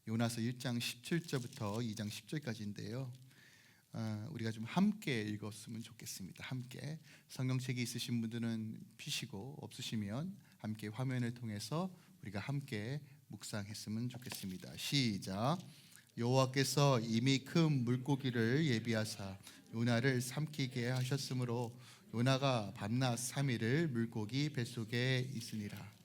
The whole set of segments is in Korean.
요나서 1장 17절부터 2장 10절까지인데요. 우리가 좀 함께 읽었으면 좋겠습니다. 함께 성경책이 있으신 분들은 피시고 없으시면 함께 화면을 통해서 우리가 함께 묵상했으면 좋겠습니다. 시작. 여호와께서 이미 큰 물고기를 예비하사 요나를 삼키게 하셨으므로 요나가 밤낮 3일을 물고기 뱃속에 있으니라.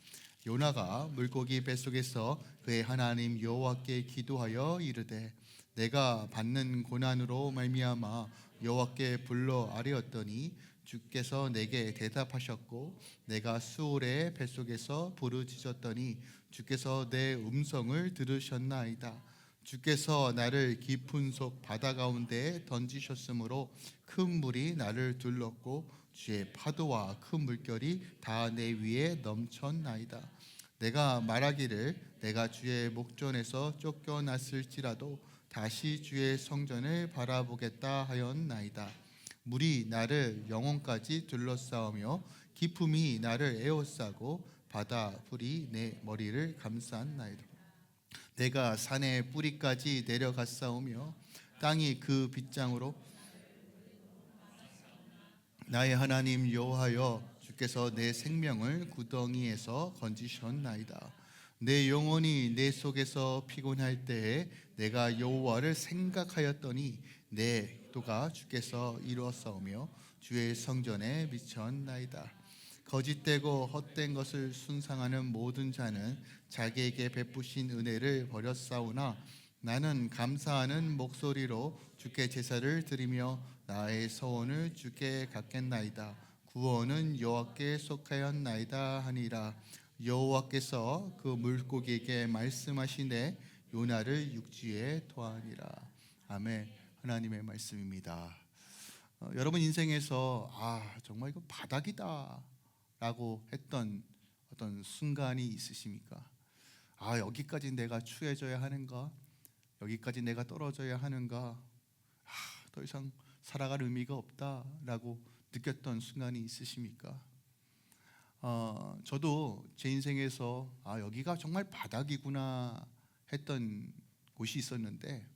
요나가 물고기 뱃속에서 그의 하나님 여호와께 기도하여 이르되 내가 받는 고난으로 말미암아 여호와께 불러 아뢰었더니 주께서 내게 대답하셨고 내가 수올의 뱃속에서 부르짖었더니 주께서 내 음성을 들으셨나이다. 주께서 나를 깊은 속 바다 가운데에 던지셨으므로 큰 물이 나를 둘렀고 주의 파도와 큰 물결이 다 내 위에 넘쳤나이다. 내가 말하기를 내가 주의 목전에서 쫓겨났을지라도 다시 주의 성전을 바라보겠다 하였나이다. 물이 나를 영혼까지 둘러싸우며 깊음이 나를 에워싸고 바다 불이 내 머리를 감쌌나이다. 내가 산의 뿌리까지 내려갔사오며 땅이 그 빗장으로 나의 하나님 여호와여 주께서 내 생명을 구덩이에서 건지셨나이다. 내 영혼이 내 속에서 피곤할 때에 내가 여호와를 생각하였더니 내 기도가 주께서 이루었사오며 주의 성전에 미쳤나이다. 거짓되고 헛된 것을 숭상하는 모든 자는 자기에게 베푸신 은혜를 버렸사오나 나는 감사하는 목소리로 주께 제사를 드리며 나의 서원을 주께 갚겠나이다. 구원은 여호와께 속하였나이다 하니라. 여호와께서 그 물고기에게 말씀하시되 요나를 육지에 토하니라. 아멘. 하나님의 말씀입니다. 여러분 인생에서 정말 이거 바닥이다 라고 했던 어떤 순간이 있으십니까? 여기까지 내가 추해져야 하는가? 여기까지 내가 떨어져야 하는가? 더 이상 살아갈 의미가 없다라고 느꼈던 순간이 있으십니까? 저도 제 인생에서 여기가 정말 바닥이구나 했던 곳이 있었는데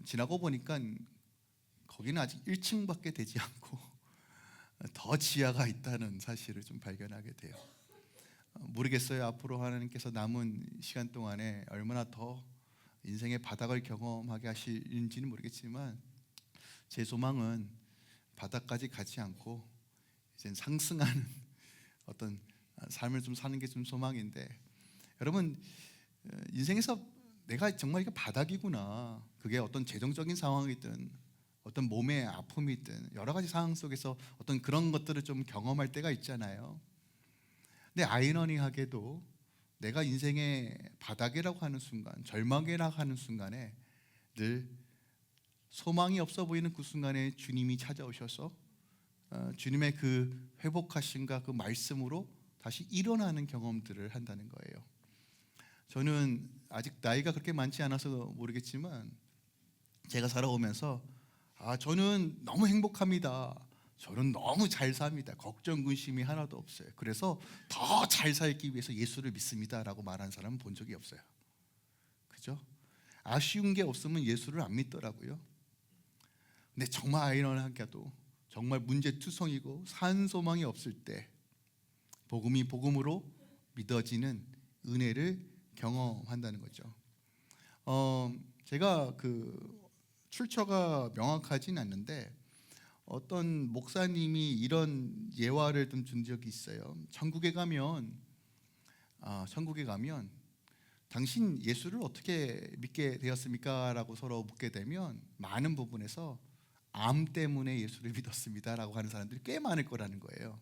지나고 보니까 거기는 아직 1층밖에 되지 않고 더 지하가 있다는 사실을 좀 발견하게 돼요. 모르겠어요. 앞으로 하나님께서 남은 시간 동안에 얼마나 더 인생의 바닥을 경험하게 하실지는 모르겠지만 제 소망은 바닥까지 가지 않고 이제 상승하는 어떤 삶을 좀 사는 게 좀 소망인데, 여러분 인생에서 내가 정말 이게 바닥이구나, 그게 어떤 재정적인 상황이든 어떤 몸의 아픔이든 여러 가지 상황 속에서 어떤 그런 것들을 좀 경험할 때가 있잖아요. 근데 아이러니하게도 내가 인생의 바닥이라고 하는 순간, 절망이라고 하는 순간에 늘 소망이 없어 보이는 그 순간에 주님이 찾아오셔서 주님의 그 회복하심과 그 말씀으로 다시 일어나는 경험들을 한다는 거예요. 저는 아직 나이가 그렇게 많지 않아서 모르겠지만 제가 살아오면서 저는 너무 행복합니다. 저는 너무 잘 삽니다. 걱정 근심이 하나도 없어요. 그래서 더 잘 살기 위해서 예수를 믿습니다 라고 말하는 사람은 본 적이 없어요. 그죠? 아쉬운 게 없으면 예수를 안 믿더라고요. 근데 정말 아이러니하게도 정말 문제투성이고 산 소망이 없을 때 복음이 복음으로 믿어지는 은혜를 경험한다는 거죠. 제가 출처가 명확하진 않는데 어떤 목사님이 이런 예화를 좀 준 적이 있어요. 천국에 가면 당신 예수를 어떻게 믿게 되었습니까? 라고 서로 묻게 되면 많은 부분에서 암 때문에 예수를 믿었습니다 라고 하는 사람들이 꽤 많을 거라는 거예요.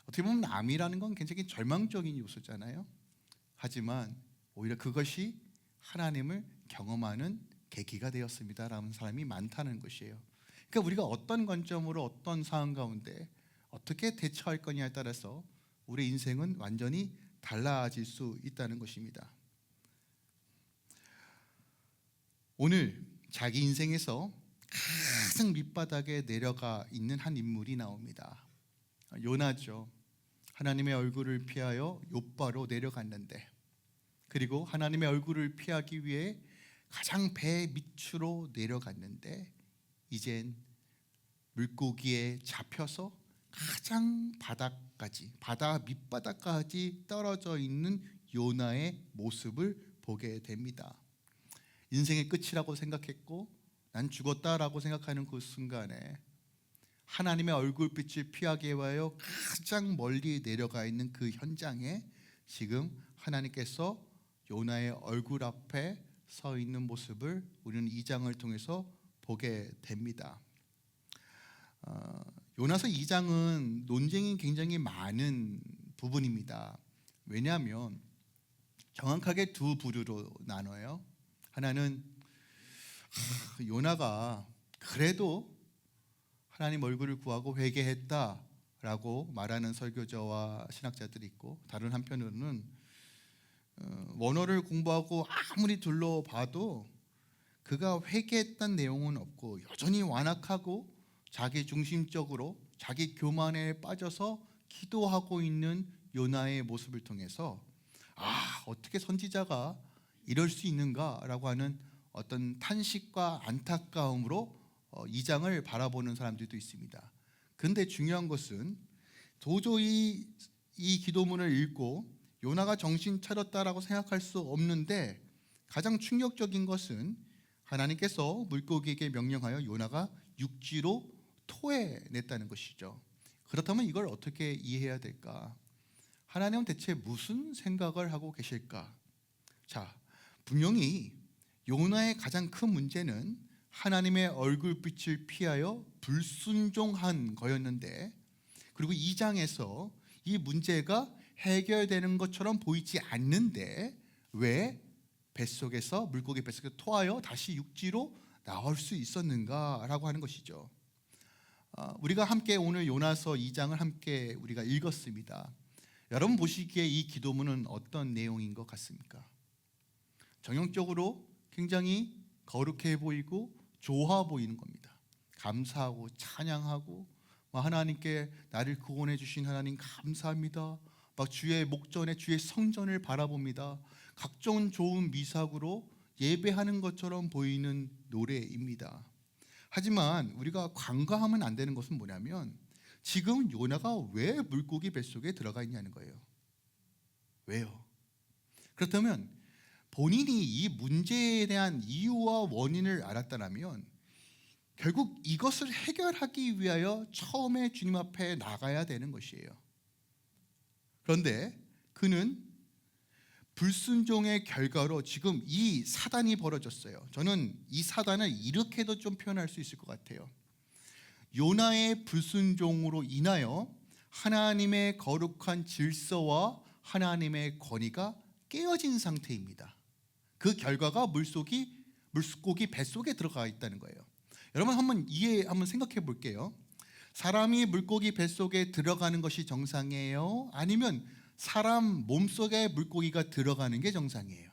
어떻게 보면 암이라는 건 굉장히 절망적인 요소잖아요. 하지만 오히려 그것이 하나님을 경험하는 계기가 되었습니다 라는 사람이 많다는 것이에요. 그러니까 우리가 어떤 관점으로 어떤 상황 가운데 어떻게 대처할 거냐에 따라서 우리 인생은 완전히 달라질 수 있다는 것입니다. 오늘 자기 인생에서 가장 밑바닥에 내려가 있는 한 인물이 나옵니다. 요나죠. 하나님의 얼굴을 피하여 욥바로 내려갔는데 그리고 하나님의 얼굴을 피하기 위해 가장 배 밑으로 내려갔는데 이젠 물고기에 잡혀서 가장 바닥까지, 바다 밑바닥까지 떨어져 있는 요나의 모습을 보게 됩니다. 인생의 끝이라고 생각했고 난 죽었다라고 생각하는 그 순간에 하나님의 얼굴빛을 피하기 위하여 가장 멀리 내려가 있는 그 현장에 지금 하나님께서 요나의 얼굴 앞에 서 있는 모습을 우리는 이 장을 통해서 보게 됩니다. 요나서 2장은 논쟁이 굉장히 많은 부분입니다. 왜냐하면 정확하게 두 부류로 나눠요. 하나는 요나가 그래도 하나님 얼굴을 구하고 회개했다라고 말하는 설교자와 신학자들이 있고, 다른 한편으로는 원어를 공부하고 아무리 둘러봐도 그가 회개했다는 내용은 없고 여전히 완악하고 자기 중심적으로 자기 교만에 빠져서 기도하고 있는 요나의 모습을 통해서 어떻게 선지자가 이럴 수 있는가라고 하는 어떤 탄식과 안타까움으로 이 장을 바라보는 사람들도 있습니다. 근데 중요한 것은 도저히 이 기도문을 읽고 요나가 정신 차렸다라고 생각할 수 없는데, 가장 충격적인 것은 하나님께서 물고기에게 명령하여 요나가 육지로 토해냈다는 것이죠. 그렇다면 이걸 어떻게 이해해야 될까? 하나님은 대체 무슨 생각을 하고 계실까? 자, 분명히 요나의 가장 큰 문제는 하나님의 얼굴빛을 피하여 불순종한 거였는데, 그리고 이 장에서 이 문제가 해결되는 것처럼 보이지 않는데 왜 뱃속에서 물고기 뱃속에 토하여 다시 육지로 나올 수 있었는가라고 하는 것이죠. 우리가 함께 오늘 요나서 2장을 함께 우리가 읽었습니다. 여러분 보시기에 이 기도문은 어떤 내용인 것 같습니까? 정형적으로 굉장히 거룩해 보이고 좋아 보이는 겁니다. 감사하고 찬양하고 하나님께 나를 구원해 주신 하나님 감사합니다. 막 주의 목전에 주의 성전을 바라봅니다. 각종 좋은 미사구로 예배하는 것처럼 보이는 노래입니다. 하지만 우리가 간과하면 안 되는 것은 뭐냐면 지금 요나가 왜 물고기 뱃속에 들어가 있냐는 거예요. 왜요? 그렇다면 본인이 이 문제에 대한 이유와 원인을 알았다면 결국 이것을 해결하기 위하여 처음에 주님 앞에 나가야 되는 것이에요. 그런데 그는 불순종의 결과로 지금 이 사단이 벌어졌어요. 저는 이 사단을 이렇게도 좀 표현할 수 있을 것 같아요. 요나의 불순종으로 인하여 하나님의 거룩한 질서와 하나님의 권위가 깨어진 상태입니다. 그 결과가 물고기 뱃속에 들어가 있다는 거예요. 여러분 한번 생각해 볼게요. 사람이 물고기 뱃속에 들어가는 것이 정상이에요? 아니면 사람 몸속에 물고기가 들어가는 게 정상이에요?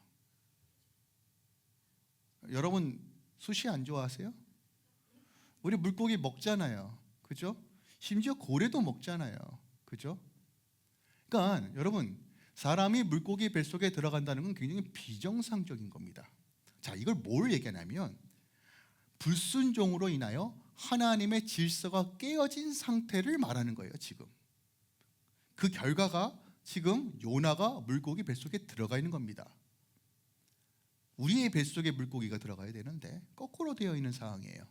여러분 수시 안 좋아하세요? 우리 물고기 먹잖아요. 그죠? 심지어 고래도 먹잖아요. 그죠? 그러니까 여러분, 사람이 물고기 뱃속에 들어간다는 건 굉장히 비정상적인 겁니다. 자, 이걸 뭘 얘기하냐면 불순종으로 인하여 하나님의 질서가 깨어진 상태를 말하는 거예요. 지금 그 결과가 지금 요나가 물고기 뱃속에 들어가 있는 겁니다. 우리의 뱃속에 물고기가 들어가야 되는데 거꾸로 되어 있는 상황이에요.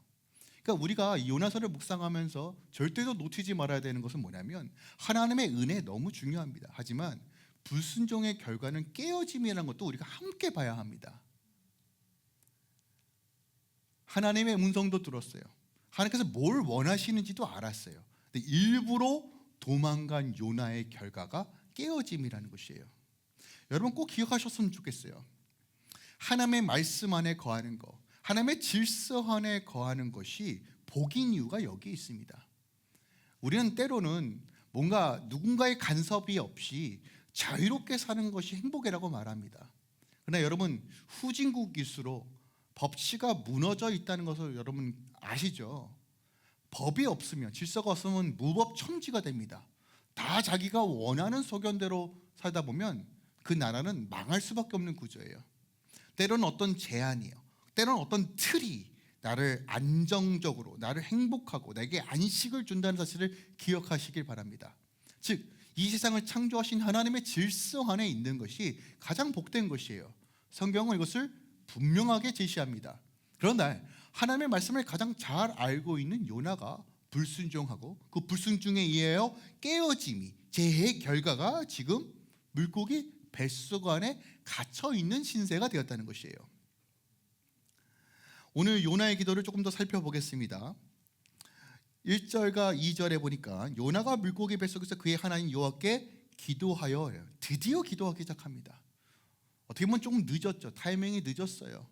그러니까 우리가 요나서를 묵상하면서 절대로 놓치지 말아야 되는 것은 뭐냐면 하나님의 은혜 너무 중요합니다. 하지만 불순종의 결과는 깨어짐이라는 것도 우리가 함께 봐야 합니다. 하나님의 음성도 들었어요. 하나님께서 뭘 원하시는지도 알았어요. 근데 일부러 도망간 요나의 결과가 깨어짐이라는 것이에요. 여러분 꼭 기억하셨으면 좋겠어요. 하나님의 말씀 안에 거하는 것, 하나님의 질서 안에 거하는 것이 복인 이유가 여기 있습니다. 우리는 때로는 뭔가 누군가의 간섭이 없이 자유롭게 사는 것이 행복이라고 말합니다. 그러나 여러분 후진국일수록 법치가 무너져 있다는 것을 여러분 아시죠? 법이 없으면, 질서가 없으면 무법천지가 됩니다. 다 자기가 원하는 소견대로 살다 보면 그 나라는 망할 수밖에 없는 구조예요. 때로는 어떤 제한이요, 때로는 어떤 틀이 나를 안정적으로, 나를 행복하고 내게 안식을 준다는 사실을 기억하시길 바랍니다. 즉, 이 세상을 창조하신 하나님의 질서 안에 있는 것이 가장 복된 것이에요. 성경은 이것을 분명하게 제시합니다. 그러나 하나님의 말씀을 가장 잘 알고 있는 요나가 불순종하고 그 불순종에 의하여 깨어짐이, 재해의 결과가 지금 물고기 뱃속 안에 갇혀 있는 신세가 되었다는 것이에요. 오늘 요나의 기도를 조금 더 살펴보겠습니다. 1절과 2절에 보니까 요나가 물고기 뱃속에서 그의 하나님 여호와께 기도하여, 드디어 기도하기 시작합니다. 어떻게 보면 조금 늦었죠. 타이밍이 늦었어요.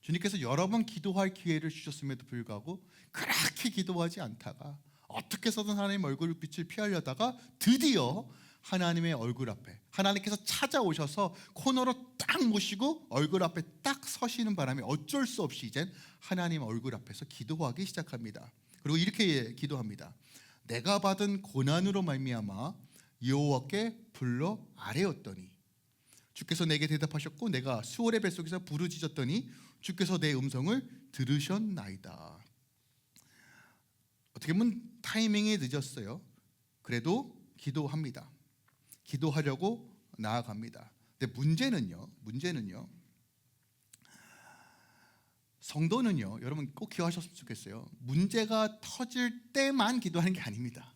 주님께서 여러 번 기도할 기회를 주셨음에도 불구하고 그렇게 기도하지 않다가 어떻게 해서든 하나님 얼굴빛을 피하려다가 드디어 하나님의 얼굴 앞에 하나님께서 찾아오셔서 코너로 딱 모시고 얼굴 앞에 딱 서시는 바람에 어쩔 수 없이 이젠 하나님 얼굴 앞에서 기도하기 시작합니다. 그리고 이렇게 기도합니다. 내가 받은 고난으로 말미암아 여호와께 불러 아뢰었더니 주께서 내게 대답하셨고 내가 수월의 뱃속에서 부르짖었더니 주께서 내 음성을 들으셨나이다. 어떻게 보면 타이밍이 늦었어요. 그래도 기도합니다. 기도하려고 나아갑니다. 근데 문제는요. 성도는요, 여러분 꼭 기억하셨으면 좋겠어요. 문제가 터질 때만 기도하는 게 아닙니다.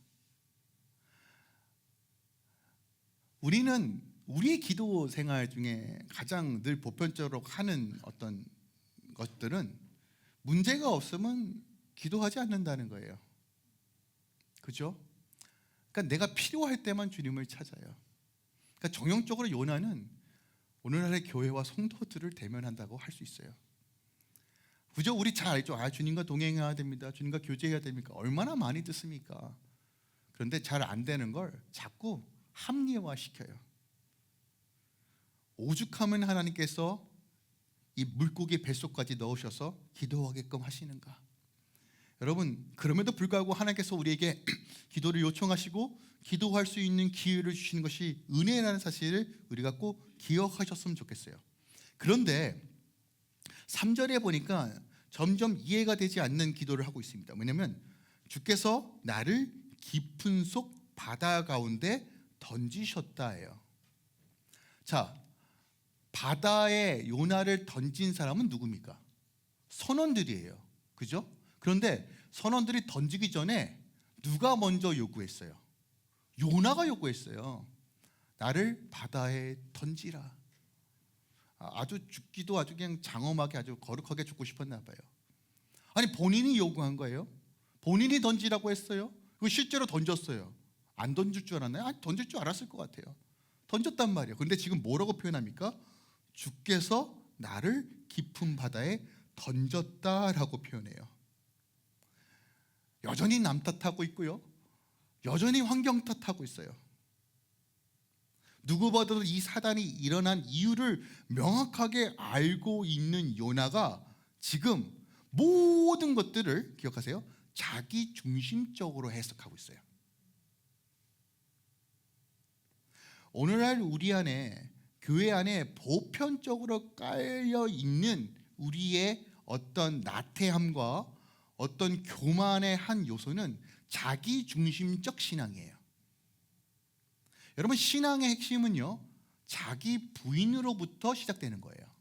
우리는 우리의 기도 생활 중에 가장 늘 보편적으로 하는 어떤 것들은 문제가 없으면 기도하지 않는다는 거예요. 그죠? 그러니까 내가 필요할 때만 주님을 찾아요. 그러니까 정형적으로 요나는 오늘날의 교회와 성도들을 대면한다고 할 수 있어요. 그죠? 우리 잘 알죠. 주님과 동행해야 됩니다. 주님과 교제해야 됩니까? 얼마나 많이 듣습니까? 그런데 잘 안 되는 걸 자꾸 합리화시켜요. 오죽하면 하나님께서 이 물고기 뱃속까지 넣으셔서 기도하게끔 하시는가? 여러분, 그럼에도 불구하고 하나님께서 우리에게 기도를 요청하시고 기도할 수 있는 기회를 주시는 것이 은혜라는 사실을 우리가 꼭 기억하셨으면 좋겠어요. 그런데 3절에 보니까 점점 이해가 되지 않는 기도를 하고 있습니다. 왜냐하면 주께서 나를 깊은 속 바다 가운데 던지셨다예요. 자, 바다에 요나를 던진 사람은 누굽니까? 선원들이에요. 그죠? 그런데 선원들이 던지기 전에 누가 먼저 요구했어요? 요나가 요구했어요. 나를 바다에 던지라. 아주 죽기도 아주 그냥 장엄하게 아주 거룩하게 죽고 싶었나 봐요. 아니, 본인이 요구한 거예요. 본인이 던지라고 했어요. 그리고 실제로 던졌어요. 안 던질 줄 알았나요? 아니, 던질 줄 알았을 것 같아요. 던졌단 말이에요. 그런데 지금 뭐라고 표현합니까? 주께서 나를 깊은 바다에 던졌다라고 표현해요. 여전히 남 탓하고 있고요, 여전히 환경 탓하고 있어요. 누구보다도 이 사단이 일어난 이유를 명확하게 알고 있는 요나가 지금 모든 것들을 기억하세요. 자기 중심적으로 해석하고 있어요. 오늘날 우리 안에, 교회 안에 보편적으로 깔려 있는 우리의 어떤 나태함과 어떤 교만의 한 요소는 자기 중심적 신앙이에요. 여러분, 신앙의 핵심은요, 자기 부인으로부터 시작되는 거예요.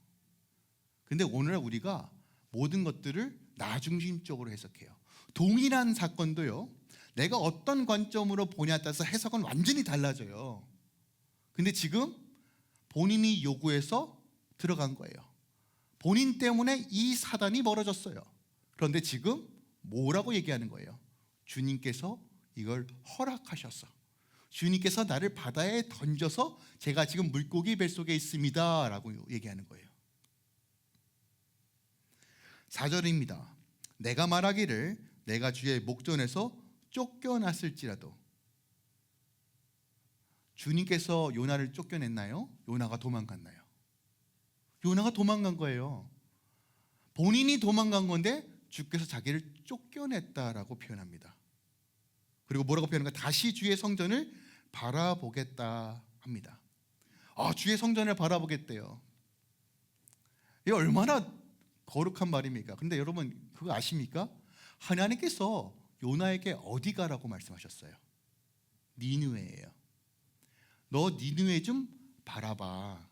근데 오늘날 우리가 모든 것들을 나 중심적으로 해석해요. 동일한 사건도요, 내가 어떤 관점으로 보냐에 따라서 해석은 완전히 달라져요. 근데 지금 본인이 요구해서 들어간 거예요. 본인 때문에 이 사단이 벌어졌어요. 그런데 지금 뭐라고 얘기하는 거예요? 주님께서 이걸 허락하셨어. 주님께서 나를 바다에 던져서 제가 지금 물고기 뱃속에 있습니다 라고 얘기하는 거예요. 4절입니다. 내가 말하기를 내가 주의 목전에서 쫓겨났을지라도. 주님께서 요나를 쫓겨냈나요? 요나가 도망갔나요? 요나가 도망간 거예요. 본인이 도망간 건데 주께서 자기를 쫓겨냈다라고 표현합니다. 그리고 뭐라고 표현하는가? 다시 주의 성전을 바라보겠다 합니다. 주의 성전을 바라보겠대요. 이게 얼마나 거룩한 말입니까? 그런데 여러분 그거 아십니까? 하나님께서 요나에게 어디 가라고 말씀하셨어요? 니느웨예요. 너 니느웨 좀 바라봐.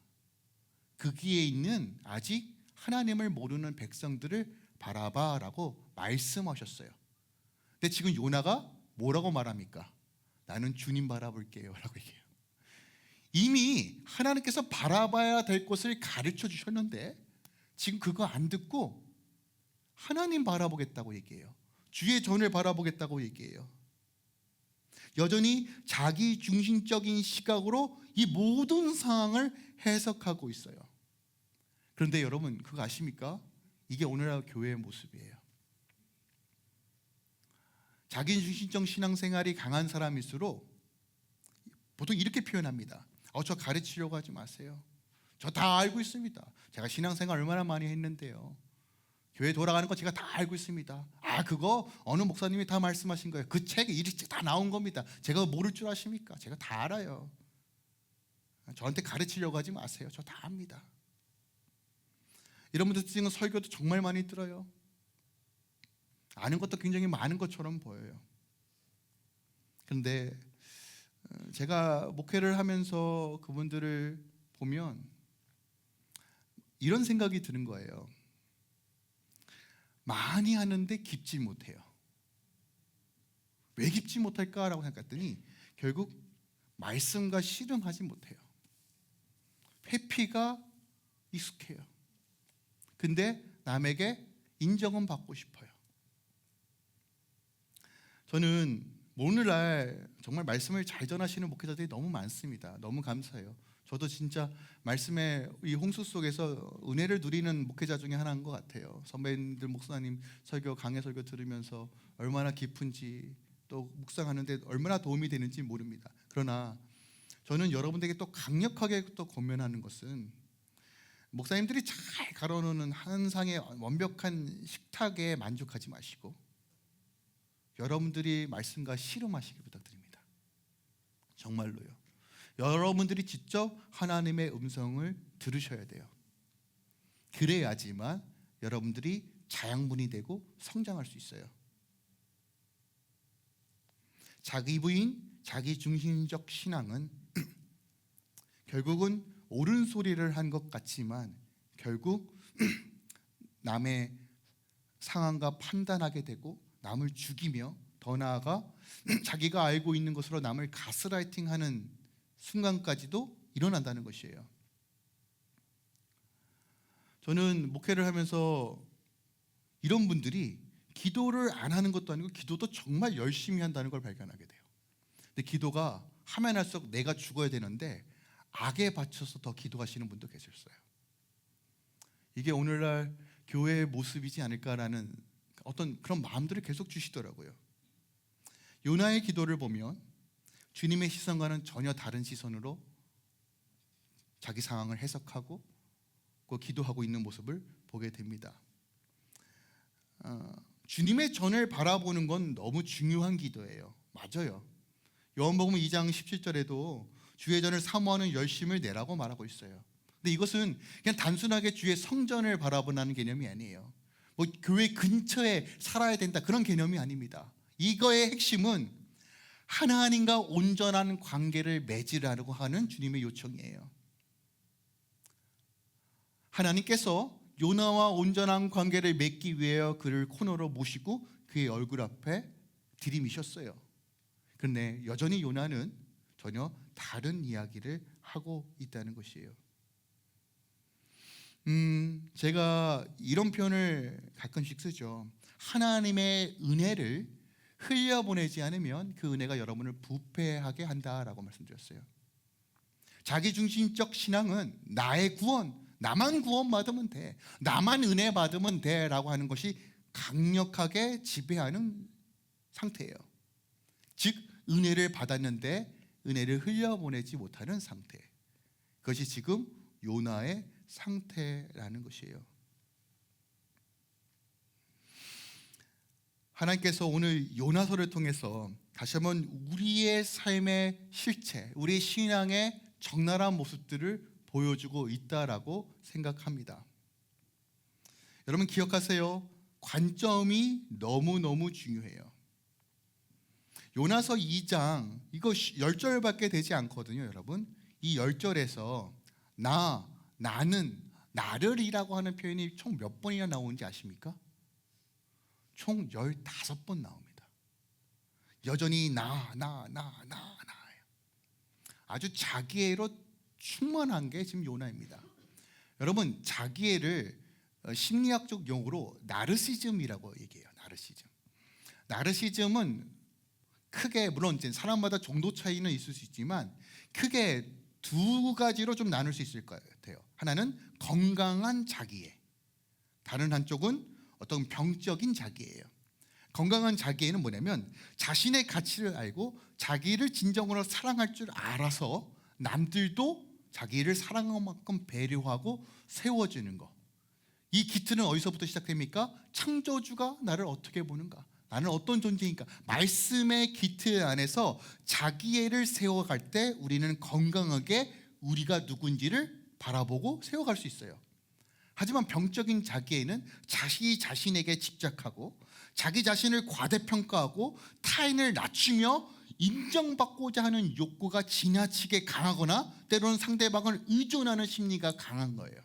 거기에 있는 아직 하나님을 모르는 백성들을 바라봐라고 말씀하셨어요. 근데 지금 요나가 뭐라고 말합니까? 나는 주님 바라볼게요 라고 얘기해요. 이미 하나님께서 바라봐야 될 곳을 가르쳐 주셨는데 지금 그거 안 듣고 하나님 바라보겠다고 얘기해요. 주의 전을 바라보겠다고 얘기해요. 여전히 자기 중심적인 시각으로 이 모든 상황을 해석하고 있어요. 그런데 여러분 그거 아십니까? 이게 오늘날 교회의 모습이에요. 자기 중심적 신앙생활이 강한 사람일수록 보통 이렇게 표현합니다. 저 가르치려고 하지 마세요. 저 다 알고 있습니다. 제가 신앙생활 얼마나 많이 했는데요. 교회 돌아가는 거 제가 다 알고 있습니다. 그거 어느 목사님이 다 말씀하신 거예요. 그 책에 이 책 다 나온 겁니다. 제가 모를 줄 아십니까? 제가 다 알아요. 저한테 가르치려고 하지 마세요. 저 다 압니다. 이런 분들 지금 설교도 정말 많이 들어요. 아는 것도 굉장히 많은 것처럼 보여요. 그런데 제가 목회를 하면서 그분들을 보면 이런 생각이 드는 거예요. 많이 하는데 깊지 못해요. 왜 깊지 못할까라고 생각했더니 결국 말씀과 씨름하지 못해요. 회피가 익숙해요. 근데 남에게 인정은 받고 싶어요. 저는 오늘날 정말 말씀을 잘 전하시는 목회자들이 너무 많습니다. 너무 감사해요. 저도 진짜 말씀의 이 홍수 속에서 은혜를 누리는 목회자 중에 하나인 것 같아요. 선배님들 목사님 설교, 강해 설교 들으면서 얼마나 깊은지 또 묵상하는데 얼마나 도움이 되는지 모릅니다. 그러나 저는 여러분들에게 또 강력하게 또 권면하는 것은 목사님들이 잘 가로놓는 한 상의 완벽한 식탁에 만족하지 마시고 여러분들이 말씀과 씨름하시길 부탁드립니다. 정말로요. 여러분들이 직접 하나님의 음성을 들으셔야 돼요. 그래야지만 여러분들이 자양분이 되고 성장할 수 있어요. 자기 부인, 자기 중심적 신앙은 결국은 옳은 소리를 한 것 같지만 결국 남의 상황과 판단하게 되고 남을 죽이며 더 나아가 자기가 알고 있는 것으로 남을 가스라이팅하는 순간까지도 일어난다는 것이에요. 저는 목회를 하면서 이런 분들이 기도를 안 하는 것도 아니고 기도도 정말 열심히 한다는 걸 발견하게 돼요. 근데 기도가 하면 할수록 내가 죽어야 되는데 악에 바쳐서 더 기도하시는 분도 계셨어요. 이게 오늘날 교회의 모습이지 않을까라는 어떤 그런 마음들을 계속 주시더라고요. 요나의 기도를 보면 주님의 시선과는 전혀 다른 시선으로 자기 상황을 해석하고 그 기도하고 있는 모습을 보게 됩니다. 주님의 전을 바라보는 건 너무 중요한 기도예요. 맞아요. 요한복음 2장 17절에도 주의 전을 사모하는 열심을 내라고 말하고 있어요. 근데 이것은 그냥 단순하게 주의 성전을 바라보는 개념이 아니에요. 뭐 교회 근처에 살아야 된다 그런 개념이 아닙니다. 이거의 핵심은 하나님과 온전한 관계를 맺으라고 하는 주님의 요청이에요. 하나님께서 요나와 온전한 관계를 맺기 위해 그를 코너로 모시고 그의 얼굴 앞에 들이미셨어요. 그런데 여전히 요나는 전혀 다른 이야기를 하고 있다는 것이에요. 제가 이런 표현을 가끔씩 쓰죠. 하나님의 은혜를 흘려보내지 않으면 그 은혜가 여러분을 부패하게 한다라고 말씀드렸어요. 자기중심적 신앙은 나의 구원, 나만 구원받으면 돼, 나만 은혜 받으면 돼 라고 하는 것이 강력하게 지배하는 상태예요. 즉 은혜를 받았는데 은혜를 흘려보내지 못하는 상태, 그것이 지금 요나의 상태라는 것이에요. 하나님께서 오늘 요나서를 통해서 다시 한번 우리의 삶의 실체, 우리의 신앙의 적나라한 모습들을 보여주고 있다라고 생각합니다. 여러분 기억하세요. 관점이 너무너무 중요해요. 요나서 2장 이거 10절밖에 되지 않거든요. 여러분 이 10절에서 나는, 나를이라고 하는 표현이 총 몇 번이나 나오는지 아십니까? 총 15번 나옵니다. 여전히 나예요. 아주 자기애로 충만한 게 지금 요나입니다. 여러분 자기애를 심리학적 용어로 나르시즘이라고 얘기해요. 나르시즘은 크게 물론 이제 사람마다 정도 차이는 있을 수 있지만 크게 두 가지로 좀 나눌 수 있을 것 같아요. 하나는 건강한 자기애, 다른 한쪽은 어떤 병적인 자기애예요. 건강한 자기애는 뭐냐면 자신의 가치를 알고 자기를 진정으로 사랑할 줄 알아서 남들도 자기를 사랑할 만큼 배려하고 세워주는 거. 이 기트는 어디서부터 시작됩니까? 창조주가 나를 어떻게 보는가, 나는 어떤 존재인가. 말씀의 기트 안에서 자기애를 세워갈 때 우리는 건강하게 우리가 누군지를 바라보고 세워갈 수 있어요. 하지만 병적인 자기애는 자신에게 집착하고 자기 자신을 과대평가하고 타인을 낮추며 인정받고자 하는 욕구가 지나치게 강하거나 때로는 상대방을 의존하는 심리가 강한 거예요.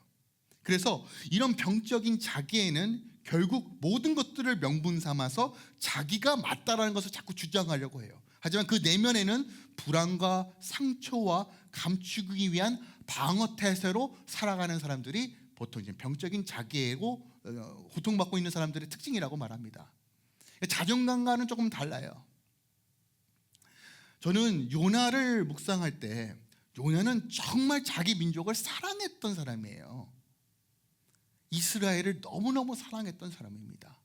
그래서 이런 병적인 자기애는 결국 모든 것들을 명분 삼아서 자기가 맞다라는 것을 자꾸 주장하려고 해요. 하지만 그 내면에는 불안과 상처와 감추기 위한 방어 태세로 살아가는 사람들이 보통 이제 병적인 자기애고 고통받고 있는 사람들의 특징이라고 말합니다. 자존감과는 조금 달라요. 저는 요나를 묵상할 때 요나는 정말 자기 민족을 사랑했던 사람이에요. 이스라엘을 너무너무 사랑했던 사람입니다.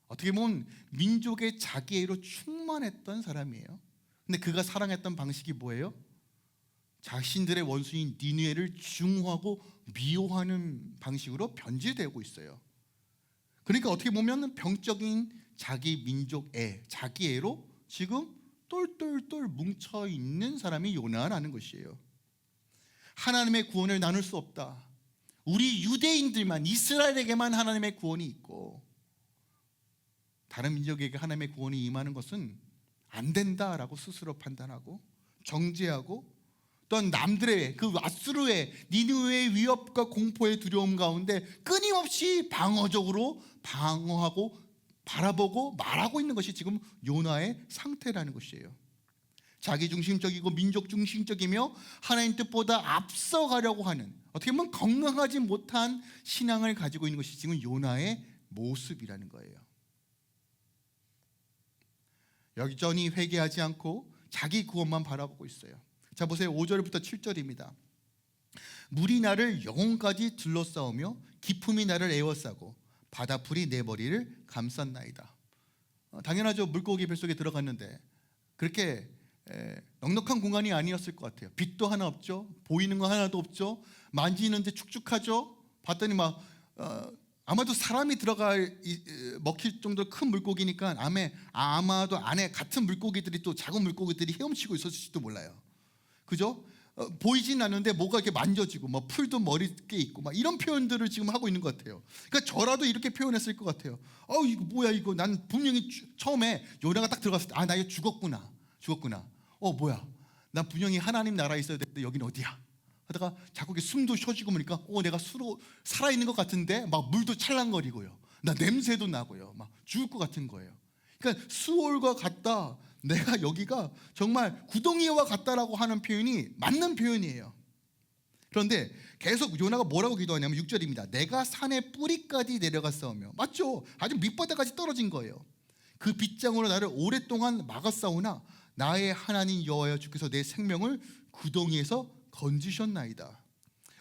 어떻게 보면 민족의 자기애로 충만했던 사람이에요. 근데 그가 사랑했던 방식이 뭐예요? 자신들의 원수인 니느웨를 중후하고 미워하는 방식으로 변질되고 있어요. 그러니까 어떻게 보면 병적인 자기 민족애, 자기애로 지금 똘똘똘 뭉쳐있는 사람이 요나라는 것이에요. 하나님의 구원을 나눌 수 없다. 우리 유대인들만, 이스라엘에게만 하나님의 구원이 있고 다른 민족에게 하나님의 구원이 임하는 것은 안 된다라고 스스로 판단하고 정죄하고, 또한 남들의 그 아수르의 니느웨의 위협과 공포의 두려움 가운데 끊임없이 방어적으로 방어하고 바라보고 말하고 있는 것이 지금 요나의 상태라는 것이에요. 자기중심적이고 민족중심적이며 하나님 뜻보다 앞서가려고 하는, 어떻게 보면 건강하지 못한 신앙을 가지고 있는 것이 지금 요나의 모습이라는 거예요. 여전히 회개하지 않고 자기 구원만 바라보고 있어요. 자 보세요. 5절부터 7절입니다. 물이 나를 영혼까지 둘러싸우며 기품이 나를 에워싸고 바다풀이 내 머리를 감쌌나이다. 당연하죠. 물고기 뱃속에 들어갔는데 그렇게 넉넉한 공간이 아니었을 것 같아요. 빛도 하나 없죠. 보이는 거 하나도 없죠. 만지는데 축축하죠. 봤더니 아마도 사람이 먹힐 정도로 큰 물고기니까 아마도 안에 같은 물고기들이, 또 작은 물고기들이 헤엄치고 있었을지도 몰라요. 그죠? 보이진 않는데 뭐가 이렇게 만져지고 풀도 머리에 있고 이런 표현들을 지금 하고 있는 것 같아요. 그러니까 저라도 이렇게 표현했을 것 같아요. 이거 뭐야 이거. 난 분명히 처음에 요나가 딱 들어갔을 때 나 이거 죽었구나. 뭐야, 난 분명히 하나님 나라에 있어야 되는데 여긴 어디야 하다가 자꾸 이렇게 숨도 쉬어지고 보니까 내가 살아있는 것 같은데 물도 찰랑거리고요, 나 냄새도 나고요, 죽을 것 같은 거예요. 그러니까 수올과 같다, 내가 여기가 정말 구덩이와 같다라고 하는 표현이 맞는 표현이에요. 그런데 계속 요나가 뭐라고 기도하냐면 6절입니다. 내가 산의 뿌리까지 내려갔사오며, 맞죠? 아주 밑바닥까지 떨어진 거예요. 그 빗장으로 나를 오랫동안 막았사오나 나의 하나님 여호와여 주께서 내 생명을 구덩이에서 건지셨나이다.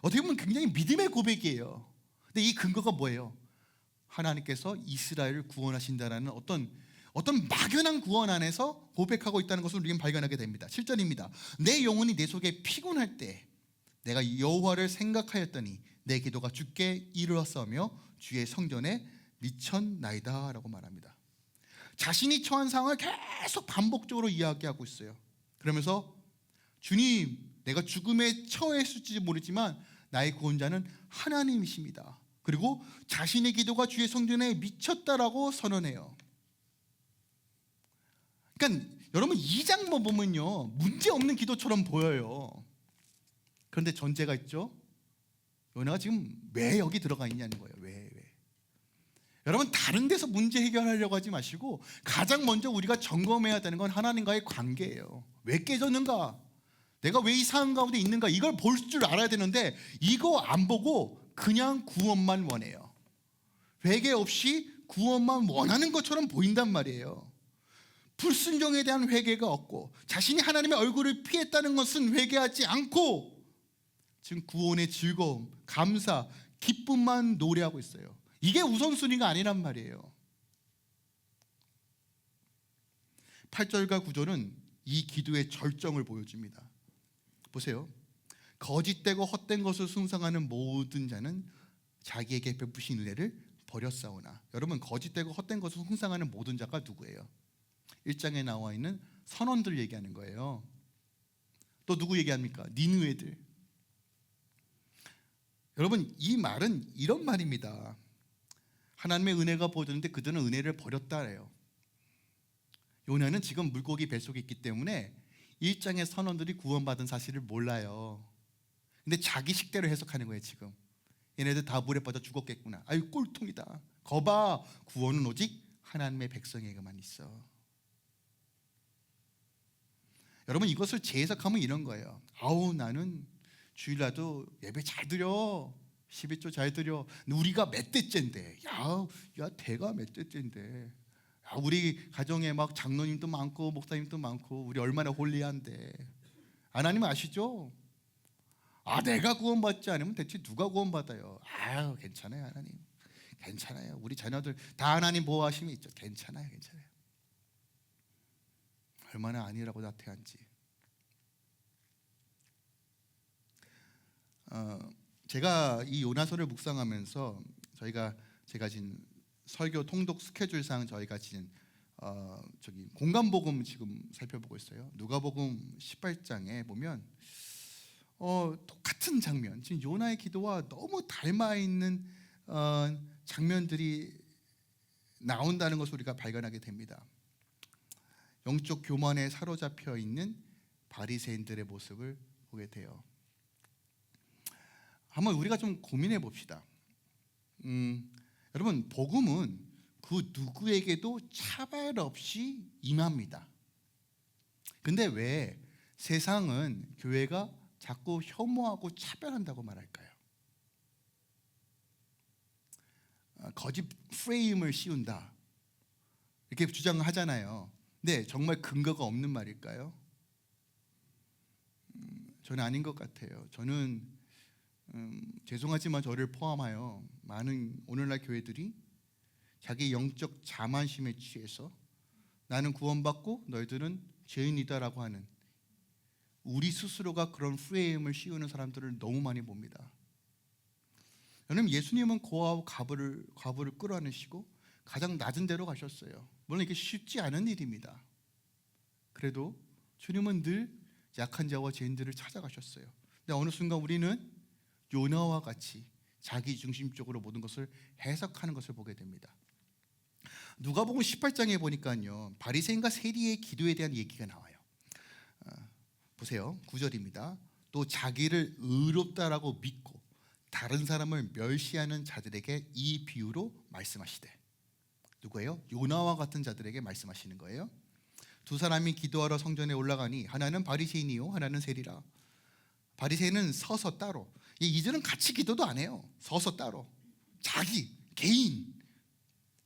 어떻게 보면 굉장히 믿음의 고백이에요. 근데 이 근거가 뭐예요? 하나님께서 이스라엘을 구원하신다라는 어떤 막연한 구원 안에서 고백하고 있다는 것을 우리는 발견하게 됩니다. 7절입니다. 내 영혼이 내 속에 피곤할 때 내가 여호와를 생각하였더니 내 기도가 주께 이르렀으며 주의 성전에 미쳤나이다 라고 말합니다. 자신이 처한 상황을 계속 반복적으로 이야기하고 있어요. 그러면서 주님, 내가 죽음에 처했을지 모르지만 나의 구원자는 하나님이십니다. 그리고 자신의 기도가 주의 성전에 미쳤다라고 선언해요. 그러니까 여러분, 이 장만 보면요, 문제없는 기도처럼 보여요. 그런데 전제가 있죠. 요나가 지금 왜 여기 들어가 있냐는 거예요. 왜? 여러분, 다른 데서 문제 해결하려고 하지 마시고 가장 먼저 우리가 점검해야 되는 건 하나님과의 관계예요. 왜 깨졌는가? 내가 왜 이 상황 가운데 있는가? 이걸 볼 줄 알아야 되는데 이거 안 보고 그냥 구원만 원해요. 회개 없이 구원만 원하는 것처럼 보인단 말이에요. 불순종에 대한 회개가 없고 자신이 하나님의 얼굴을 피했다는 것은 회개하지 않고 지금 구원의 즐거움, 감사, 기쁨만 노래하고 있어요. 이게 우선순위가 아니란 말이에요. 8절과 9절은 이 기도의 절정을 보여줍니다. 보세요. 거짓되고 헛된 것을 숭상하는 모든 자는 자기에게 베푸신 은혜를 버렸사오나. 여러분, 거짓되고 헛된 것을 숭상하는 모든 자가 누구예요? 1장에 나와 있는 선원들 얘기하는 거예요. 또 누구 얘기합니까? 니느웨들. 여러분, 이 말은 이런 말입니다. 하나님의 은혜가 보여줬는데 그들은 은혜를 버렸다래요. 요나는 지금 물고기 뱃속에 있기 때문에 1장의 선원들이 구원받은 사실을 몰라요. 근데 자기 식대로 해석하는 거예요. 지금 얘네들 다 물에 빠져 죽었겠구나. 아유, 꼴통이다. 거봐, 구원은 오직 하나님의 백성에게만 있어. 여러분, 이것을 재해석하면 이런 거예요. 아우, 나는 주일날도 예배 잘 드려, 11조 잘 드려. 우리가 몇 대째인데, 야 대가 몇 대째인데, 야, 우리 가정에 막 장로님도 많고 목사님도 많고 우리 얼마나 홀리한데. 하나님 아시죠? 내가 구원받지 않으면 대체 누가 구원받아요? 아유, 괜찮아요. 하나님 괜찮아요. 우리 자녀들 다 하나님 보호하심이 있죠. 괜찮아요. 얼마나 아니라고 나태한지. 제가 이 요나서를 묵상하면서 제가 지금 설교 통독 스케줄상 저희가 지금 공간복음 지금 살펴보고 있어요. 누가복음 18장에 보면 똑같은 장면, 지금 요나의 기도와 너무 닮아 있는 장면들이 나온다는 것을 우리가 발견하게 됩니다. 영적 교만에 사로잡혀 있는 바리새인들의 모습을 보게 돼요. 한번 우리가 좀 고민해 봅시다. 여러분, 복음은 그 누구에게도 차별 없이 임합니다. 근데 왜 세상은 교회가 자꾸 혐오하고 차별한다고 말할까요? 거짓 프레임을 씌운다 이렇게 주장하잖아요. 근데 정말 근거가 없는 말일까요? 저는 아닌 것 같아요. 저는 죄송하지만 저를 포함하여 많은 오늘날 교회들이 자기 영적 자만심에 취해서 나는 구원받고 너희들은 죄인이다라고 하는, 우리 스스로가 그런 프레임을 씌우는 사람들을 너무 많이 봅니다. 여러분, 예수님은 고아와 과부를 끌어안으시고 가장 낮은 데로 가셨어요. 물론 이게 쉽지 않은 일입니다. 그래도 주님은 늘 약한 자와 죄인들을 찾아가셨어요. 근데 어느 순간 우리는 요나와 같이 자기 중심적으로 모든 것을 해석하는 것을 보게 됩니다. 누가복음 18장에 보니까요, 바리새인과 세리의 기도에 대한 얘기가 나와요. 보세요. 9절입니다. 또 자기를 의롭다라고 믿고 다른 사람을 멸시하는 자들에게 이 비유로 말씀하시되. 누구예요? 요나와 같은 자들에게 말씀하시는 거예요. 두 사람이 기도하러 성전에 올라가니 하나는 바리새인이요 하나는 세리라. 바리새인은 서서 따로, 이들은 같이 기도도 안 해요. 서서 따로 자기 개인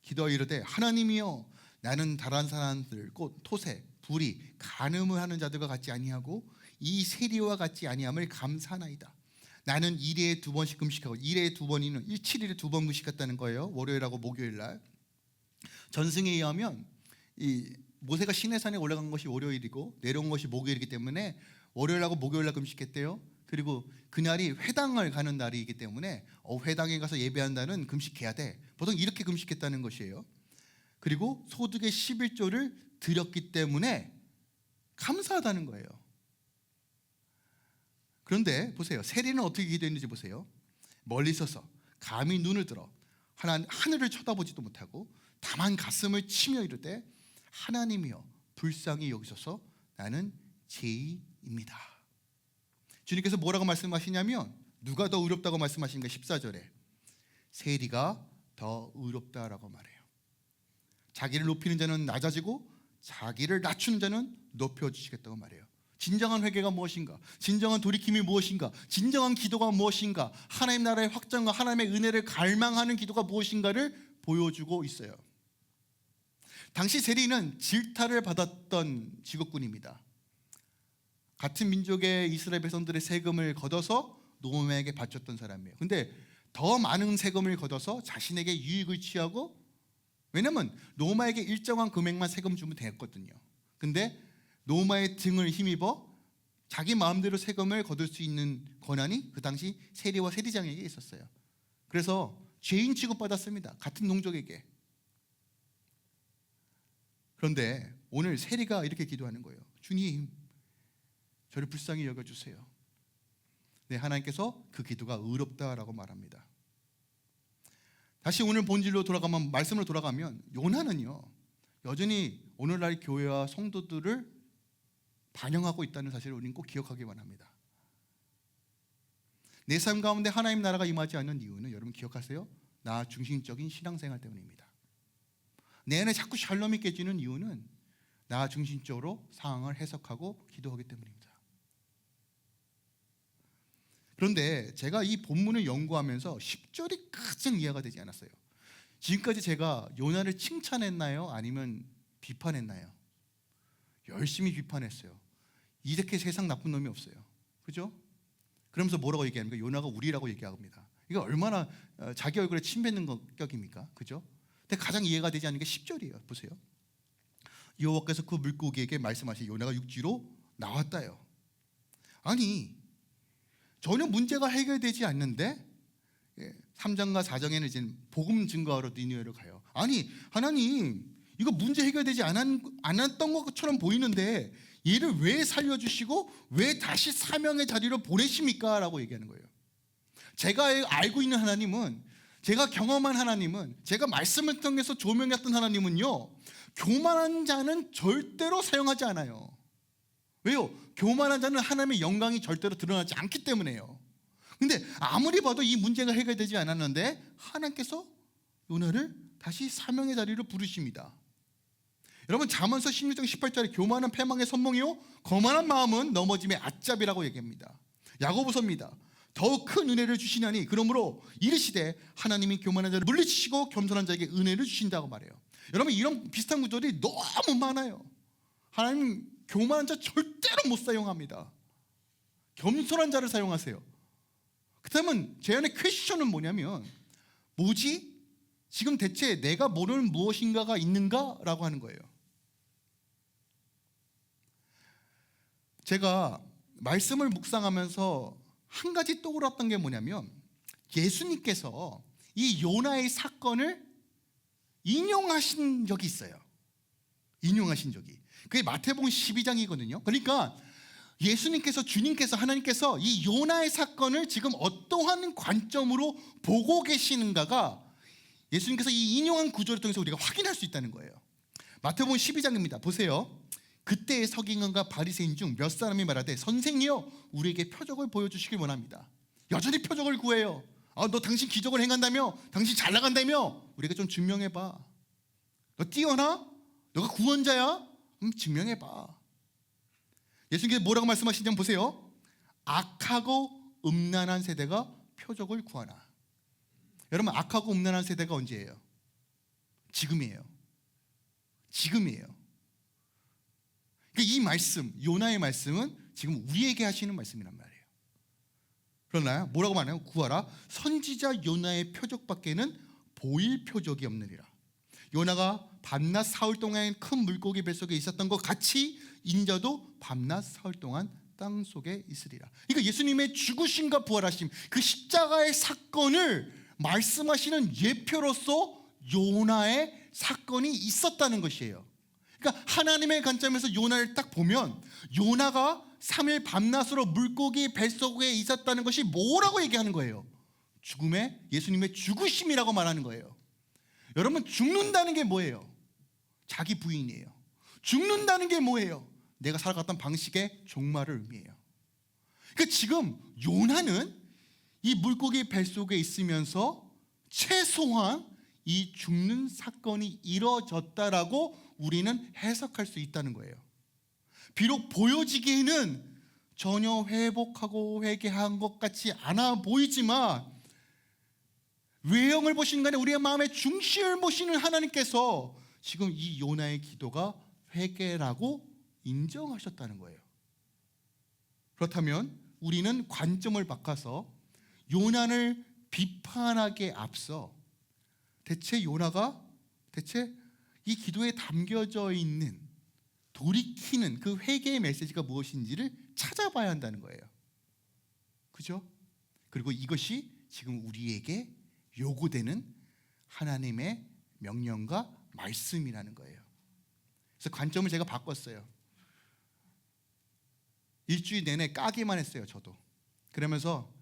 기도하 이르되 하나님이여, 나는 다른 사람들 곧 토세, 불의, 간음을 하는 자들과 같이 아니하고 이 세리와 같이 아니함을 감사하나이다. 나는 일에 2번씩 금식하고, 일에 2번이면 7일에 2번 금식했다는 거예요. 월요일하고 목요일날. 전승에 의하면 이 모세가 시내산에 올라간 것이 월요일이고 내려온 것이 목요일이기 때문에 월요일하고 목요일날 금식했대요. 그리고 그날이 회당을 가는 날이기 때문에 회당에 가서 예배한다는 금식해야 돼. 보통 이렇게 금식했다는 것이에요. 그리고 소득의 11조를 드렸기 때문에 감사하다는 거예요. 그런데 보세요. 세리는 어떻게 기도했는지 보세요. 멀리 서서 감히 눈을 들어 하늘을 쳐다보지도 못하고 다만 가슴을 치며 이르되 하나님이여 불쌍히 여기소서 나는 죄인입니다. 주님께서 뭐라고 말씀하시냐면 누가 더 의롭다고 말씀하신가? 14절에 세리가 더 의롭다라고 말해요. 자기를 높이는 자는 낮아지고 자기를 낮추는 자는 높여주시겠다고 말해요. 진정한 회개가 무엇인가? 진정한 돌이킴이 무엇인가? 진정한 기도가 무엇인가? 하나님 나라의 확장과 하나님의 은혜를 갈망하는 기도가 무엇인가를 보여주고 있어요. 당시 세리는 질타를 받았던 직업군입니다. 같은 민족의 이스라엘 백성들의 세금을 걷어서 노마에게 바쳤던 사람이에요. 근데 더 많은 세금을 걷어서 자신에게 유익을 취하고, 왜냐면 노마에게 일정한 금액만 세금 주면 됐거든요. 근데 노마의 등을 힘입어 자기 마음대로 세금을 거둘 수 있는 권한이 그 당시 세리와 세리장에게 있었어요. 그래서 죄인 취급받았습니다. 같은 동족에게. 그런데 오늘 세리가 이렇게 기도하는 거예요. 주님, 저를 불쌍히 여겨주세요. 네, 하나님께서 그 기도가 의롭다라고 말합니다. 다시 오늘 본질로 돌아가면, 말씀으로 돌아가면 요나는요 여전히 오늘날 교회와 성도들을 반영하고 있다는 사실을 우리는 꼭 기억하기만 합니다. 내 삶 가운데 하나님 나라가 임하지 않는 이유는 여러분 기억하세요? 나 중심적인 신앙생활 때문입니다. 내 안에 자꾸 샬롬이 깨지는 이유는 나 중심적으로 상황을 해석하고 기도하기 때문입니다. 그런데 제가 이 본문을 연구하면서 10절이 가장 이해가 되지 않았어요. 지금까지 제가 요나를 칭찬했나요? 아니면 비판했나요? 열심히 비판했어요. 이렇게 세상 나쁜 놈이 없어요. 그죠? 그러면서 뭐라고 얘기합니까? 요나가 우리라고 얘기합니다. 이거 얼마나 자기 얼굴에 침 뱉는 격입니까? 그죠? 근데 가장 이해가 되지 않는 게 10절이에요. 보세요. 여호와께서 그 물고기에게 말씀하시 요나가 육지로 나왔다요. 아니 전혀 문제가 해결되지 않는데 3장과 4장에는 이제 복음 증거하러 니느웨로 가요. 아니 하나님 이거 문제 해결되지 않았던 것처럼 보이는데 얘를 왜 살려주시고 왜 다시 사명의 자리로 보내십니까? 라고 얘기하는 거예요. 제가 알고 있는 하나님은, 제가 경험한 하나님은, 제가 말씀을 통해서 조명했던 하나님은요 교만한 자는 절대로 사용하지 않아요. 왜요? 교만한 자는 하나님의 영광이 절대로 드러나지 않기 때문에요. 근데 아무리 봐도 이 문제가 해결되지 않았는데 하나님께서 요나를 다시 사명의 자리로 부르십니다. 여러분 잠언서 16장 18절에 교만은 패망의 선봉이요 거만한 마음은 넘어짐의 앗잡이라고 얘기합니다. 야고보서입니다. 더욱 큰 은혜를 주시나니 그러므로 이르시되 하나님이 교만한 자를 물리치시고 겸손한 자에게 은혜를 주신다고 말해요. 여러분 이런 비슷한 구절이 너무 많아요. 하나님 교만한 자 절대로 못 사용합니다. 겸손한 자를 사용하세요. 그렇다면 제 안에 퀘스천은 뭐냐면 뭐지? 지금 대체 내가 모르는 무엇인가가 있는가라고 하는 거예요. 제가 말씀을 묵상하면서 한 가지 떠올랐던 게 뭐냐면 예수님께서 이 요나의 사건을 인용하신 적이 있어요. 인용하신 적이. 그게 마태복음 12장이거든요. 그러니까 예수님께서, 주님께서, 하나님께서 이 요나의 사건을 지금 어떠한 관점으로 보고 계시는가가 예수님께서 이 인용한 구절을 통해서 우리가 확인할 수 있다는 거예요. 마태복음 12장입니다. 보세요. 그때의 서기관과 바리새인 중 몇 사람이 말하되 선생이여 우리에게 표적을 보여주시길 원합니다. 여전히 표적을 구해요. 너 당신 기적을 행한다며? 당신 잘 나간다며? 우리가 좀 증명해봐. 너 뛰어나? 너가 구원자야? 증명해봐. 예수님께서 뭐라고 말씀하시는지 보세요. 악하고 음란한 세대가 표적을 구하나. 여러분 악하고 음란한 세대가 언제예요? 지금이에요. 지금이에요. 이 말씀, 요나의 말씀은 지금 우리에게 하시는 말씀이란 말이에요. 그러나 뭐라고 말하냐면 구하라. 선지자 요나의 표적밖에는 보일 표적이 없느니라. 요나가 밤낮 사흘 동안 큰 물고기 뱃속에 있었던 것 같이 인자도 밤낮 사흘 동안 땅 속에 있으리라. 그러니까 예수님의 죽으심과 부활하심, 그 십자가의 사건을 말씀하시는 예표로서 요나의 사건이 있었다는 것이에요. 그러니까 하나님의 관점에서 요나를 딱 보면 요나가 3일 밤낮으로 물고기 뱃속에 있었다는 것이 뭐라고 얘기하는 거예요? 예수님의 죽으심이라고 말하는 거예요. 여러분, 죽는다는 게 뭐예요? 자기 부인이에요. 죽는다는 게 뭐예요? 내가 살아갔던 방식의 종말을 의미해요. 그러니까 지금 요나는 이 물고기 뱃속에 있으면서 최소한 이 죽는 사건이 이뤄졌다라고 우리는 해석할 수 있다는 거예요. 비록 보여지기에는 전혀 회복하고 회개한 것 같이 않아 보이지만 외형을 보시는 간에 우리의 마음의 중심을 보시는 하나님께서 지금 이 요나의 기도가 회개라고 인정하셨다는 거예요. 그렇다면 우리는 관점을 바꿔서 요나를 비판하기에 앞서 대체 요나가 이 기도에 담겨져 있는 돌이키는 그 회개의 메시지가 무엇인지를 찾아봐야 한다는 거예요. 그죠? 그리고 이것이 지금 우리에게 요구되는 하나님의 명령과 말씀이라는 거예요. 그래서 관점을 제가 바꿨어요. 일주일 내내 까기만 했어요, 저도. 그러면서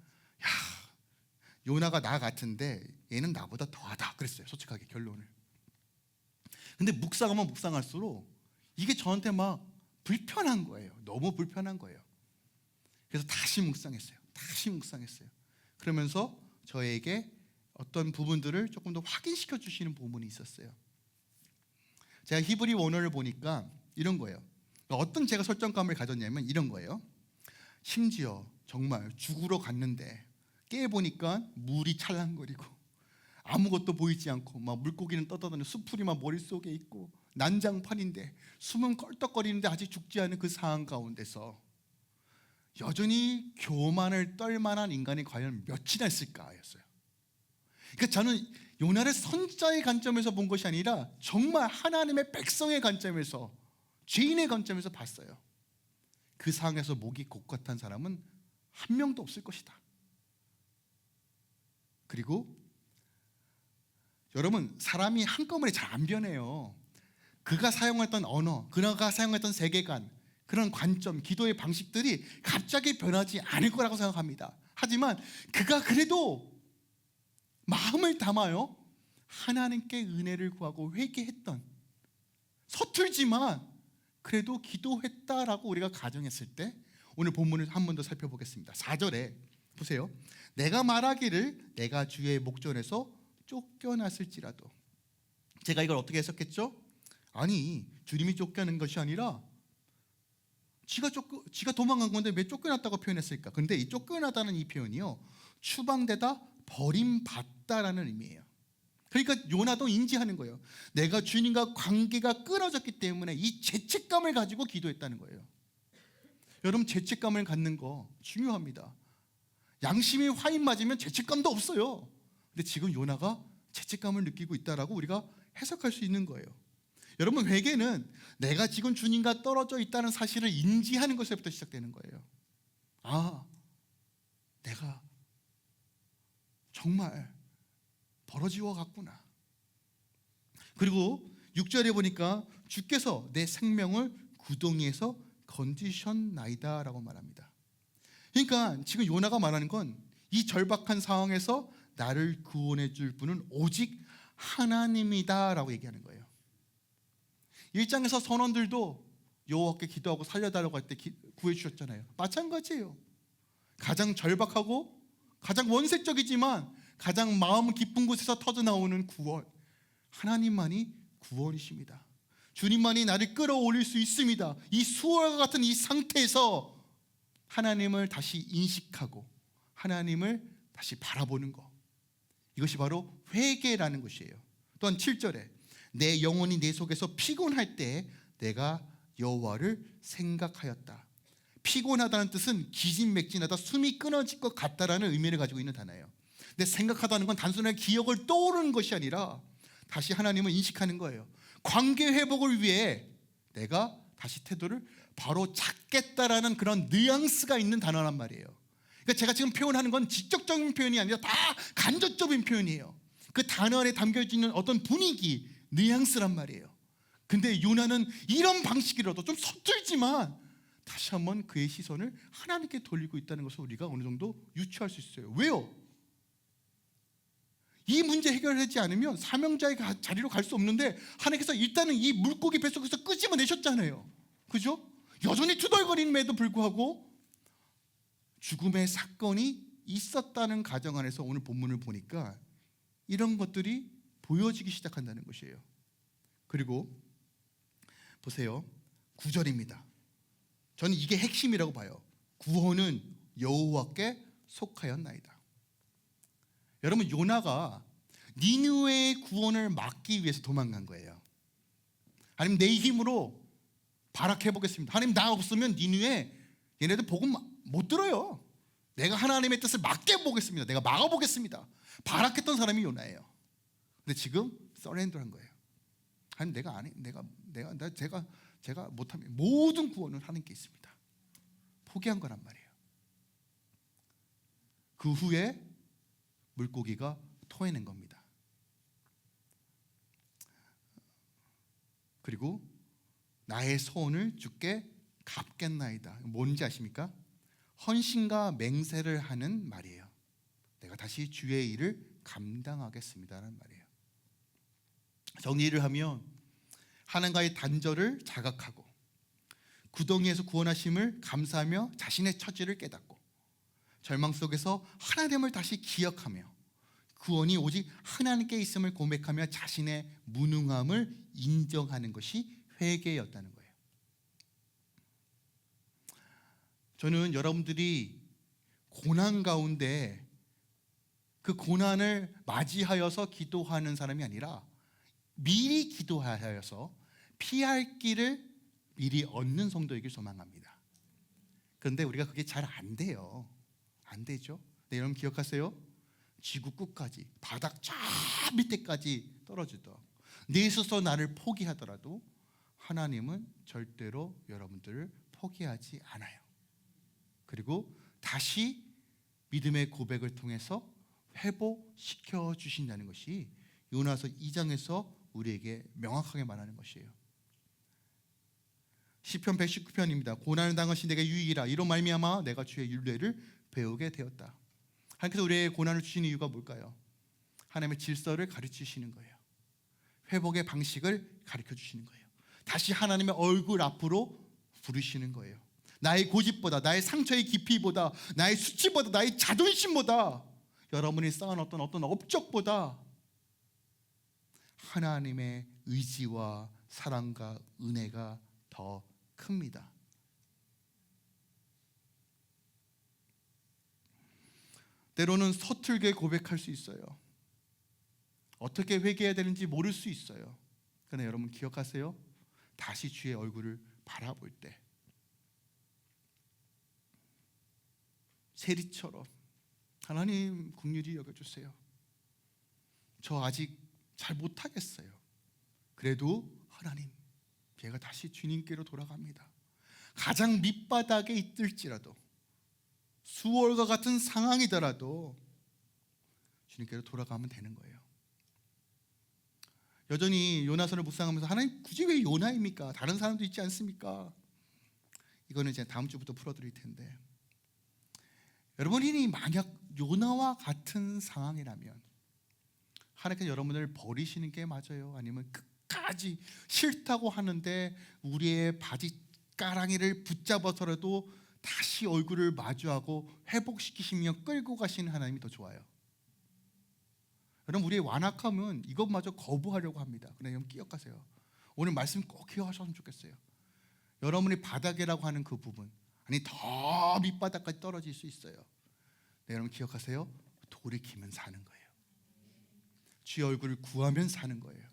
요나가 나 같은데 얘는 나보다 더하다 그랬어요, 솔직하게 결론을. 근데 묵상하면 묵상할수록 이게 저한테 막 불편한 거예요. 너무 불편한 거예요. 그래서 다시 묵상했어요. 그러면서 저에게 어떤 부분들을 조금 더 확인시켜 주시는 부분이 있었어요. 제가 히브리 원어를 보니까 이런 거예요. 어떤 제가 설정감을 가졌냐면 이런 거예요. 심지어 정말 죽으러 갔는데 깨보니까 물이 찰랑거리고 아무것도 보이지 않고 막 물고기는 떠다니는 수풀이 막 머릿속에 있고 난장판인데 숨은 껄떡거리는데 아직 죽지 않은 그 상황 가운데서 여전히 교만을 떨만한 인간이 과연 몇이나 있을까였어요. 그러니까 저는 요나를 선자의 관점에서 본 것이 아니라 정말 하나님의 백성의 관점에서, 죄인의 관점에서 봤어요. 그 상황에서 목이 곧같은 사람은 한 명도 없을 것이다. 그리고 여러분, 사람이 한꺼번에 잘 안 변해요. 그가 사용했던 언어, 그가 사용했던 세계관, 그런 관점, 기도의 방식들이 갑자기 변하지 않을 거라고 생각합니다. 하지만 그가 그래도 마음을 담아요, 하나님께 은혜를 구하고 회개했던, 서툴지만 그래도 기도했다라고 우리가 가정했을 때 오늘 본문을 한 번 더 살펴보겠습니다. 4절에 보세요. 내가 말하기를 내가 주의 목전에서 쫓겨났을지라도. 제가 이걸 어떻게 해석했죠? 아니, 주님이 쫓겨난 것이 아니라 지가 도망간 건데 왜 쫓겨났다고 표현했을까? 근데 이 쫓겨나다는 이 표현이요, 추방되다, 버림받다라는 의미예요. 그러니까 요나도 인지하는 거예요. 내가 주님과 관계가 끊어졌기 때문에 이 죄책감을 가지고 기도했다는 거예요. 여러분, 죄책감을 갖는 거 중요합니다. 양심이 화인 맞으면 죄책감도 없어요. 근데 지금 요나가 죄책감을 느끼고 있다라고 우리가 해석할 수 있는 거예요. 여러분, 회개는 내가 지금 주님과 떨어져 있다는 사실을 인지하는 것에부터 시작되는 거예요. 아, 내가 정말 벌어지워 갔구나. 그리고 6절에 보니까 주께서 내 생명을 구덩이에서 건지셨나이다 라고 말합니다. 그러니까 지금 요나가 말하는 건 이 절박한 상황에서 나를 구원해 줄 분은 오직 하나님이다 라고 얘기하는 거예요. 1장에서 선원들도 여호와께 기도하고 살려달라고 할 때 구해 주셨잖아요. 마찬가지예요. 가장 절박하고 가장 원색적이지만 가장 마음 깊은 곳에서 터져나오는 구원, 하나님만이 구원이십니다. 주님만이 나를 끌어올릴 수 있습니다. 이 수월과 같은 이 상태에서 하나님을 다시 인식하고 하나님을 다시 바라보는 것, 이것이 바로 회개라는 것이에요. 또한 7절에 내 영혼이 내 속에서 피곤할 때 내가 여호와를 생각하였다. 피곤하다는 뜻은 기진맥진하다, 숨이 끊어질 것 같다라는 의미를 가지고 있는 단어예요. 근데 생각하다는 건 단순하게 기억을 떠오르는 것이 아니라 다시 하나님을 인식하는 거예요. 관계 회복을 위해 내가 다시 태도를 바로 잡겠다라는 그런 뉘앙스가 있는 단어란 말이에요. 그러니까 제가 지금 표현하는 건 직접적인 표현이 아니라 다 간접적인 표현이에요. 그 단어 안에 담겨져 있는 어떤 분위기, 뉘앙스란 말이에요. 근데 요나는 이런 방식이라도 좀 서툴지만 다시 한번 그의 시선을 하나님께 돌리고 있다는 것을 우리가 어느 정도 유추할 수 있어요. 왜요? 이 문제 해결하지 않으면 사명자의 자리로 갈 수 없는데 하나님께서 일단은 이 물고기 뱃속에서 끄집어내셨잖아요. 그죠? 여전히 투덜거림에도 불구하고 죽음의 사건이 있었다는 가정 안에서 오늘 본문을 보니까 이런 것들이 보여지기 시작한다는 것이에요. 그리고 보세요. 9절입니다. 저는 이게 핵심이라고 봐요. 구원은 여호와께 속하였나이다. 여러분, 요나가 니느웨의 구원을 막기 위해서 도망간 거예요. 하나님, 내 힘으로 발악해 보겠습니다. 하나님, 나 없으면 니느웨 얘네들 복음 못 들어요. 내가 하나님의 뜻을 막게 보겠습니다. 내가 막아 보겠습니다. 발악했던 사람이 요나예요. 근데 지금 서렌더한 거예요. 하나님, 내가 안 해. 제가 못하면 모든 구원은 하나님께 있습니다. 포기한 거란 말이에요. 그 후에 물고기가 토해낸 겁니다. 그리고 나의 소원을 주께 갚겠나이다. 뭔지 아십니까? 헌신과 맹세를 하는 말이에요. 내가 다시 주의 일을 감당하겠습니다라는 말이에요. 정리를 하면 하나님과의 단절을 자각하고 구덩이에서 구원하심을 감사하며 자신의 처지를 깨닫고 절망 속에서 하나님을 다시 기억하며 구원이 오직 하나님께 있음을 고백하며 자신의 무능함을 인정하는 것이 회개였다는 거예요. 저는 여러분들이 고난 가운데 그 고난을 맞이하여서 기도하는 사람이 아니라 미리 기도하여서 피할 길을 미리 얻는 성도이길 소망합니다. 그런데 우리가 그게 잘 안 돼요. 안 되죠. 네, 여러분 기억하세요? 지구 끝까지, 바닥 저 밑에까지 떨어지더라도 내 스스로 나를 포기하더라도 하나님은 절대로 여러분들을 포기하지 않아요. 그리고 다시 믿음의 고백을 통해서 회복시켜 주신다는 것이 요나서 2장에서 우리에게 명확하게 말하는 것이에요. 시편 119편입니다. 고난을 당하신 내게 유익이라 이로 말미암아 내가 주의 율례를 배우게 되었다. 하나님께서 우리에게 고난을 주시는 이유가 뭘까요? 하나님의 질서를 가르치시는 거예요. 회복의 방식을 가르쳐 주시는 거예요. 다시 하나님의 얼굴 앞으로 부르시는 거예요. 나의 고집보다, 나의 상처의 깊이보다, 나의 수치보다, 나의 자존심보다, 여러분이 쌓아놓던 어떤 업적보다 하나님의 의지와 사랑과 은혜가 더 큽니다. 때로는 서툴게 고백할 수 있어요. 어떻게 회개해야 되는지 모를 수 있어요. 그러나 여러분 기억하세요. 다시 주의 얼굴을 바라볼 때 세리처럼 하나님 긍휼히 여겨주세요. 저 아직 잘 못하겠어요. 그래도 하나님, 제가 다시 주님께로 돌아갑니다. 가장 밑바닥에 있을지라도 수월과 같은 상황이더라도 주님께로 돌아가면 되는 거예요. 여전히 요나서를 묵상하면서 하나님 굳이 왜 요나입니까? 다른 사람도 있지 않습니까? 이거는 이제 다음 주부터 풀어드릴 텐데, 여러분이 만약 요나와 같은 상황이라면 하나님께서 여러분을 버리시는 게 맞아요? 아니면 끝까지 싫다고 하는데 우리의 바지 가랑이를 붙잡아서라도 다시 얼굴을 마주하고 회복시키시며 끌고 가시는 하나님이 더 좋아요? 여러분, 우리의 완악함은 이것마저 거부하려고 합니다. 그러나 여러분 기억하세요. 오늘 말씀 꼭 기억하셨으면 좋겠어요. 여러분이 바닥이라고 하는 그 부분, 아니 더 밑바닥까지 떨어질 수 있어요. 네, 여러분 기억하세요. 돌이키면 사는 거예요. 주의 얼굴을 구하면 사는 거예요.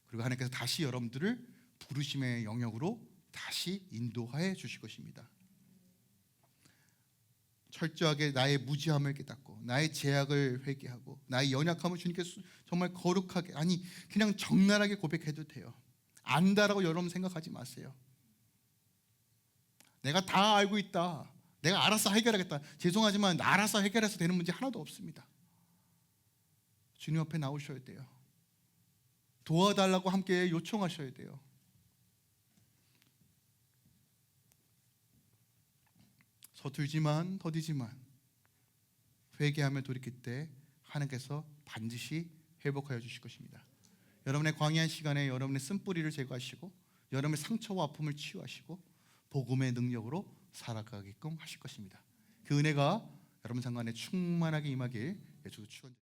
그리고 하나님께서 다시 여러분들을 부르심의 영역으로 다시 인도하여 주실 것입니다. 철저하게 나의 무지함을 깨닫고 나의 죄악을 회개하고 나의 연약함을 주님께서 정말 거룩하게, 아니 그냥 적나라하게 고백해도 돼요. 안다라고 여러분 생각하지 마세요. 내가 다 알고 있다, 내가 알아서 해결하겠다. 죄송하지만 알아서 해결해서 되는 문제 하나도 없습니다. 주님 앞에 나오셔야 돼요. 도와달라고 함께 요청하셔야 돼요. 서툴지만 더디지만 회개하며 돌이킬 때 하나님께서 반드시 회복하여 주실 것입니다. 여러분의 광야한 시간에 여러분의 쓴뿌리를 제거하시고 여러분의 상처와 아픔을 치유하시고 복음의 능력으로 살아가게끔 하실 것입니다. 그 은혜가 여러분 상관에 충만하게 임하길 예수도 축원드립니다.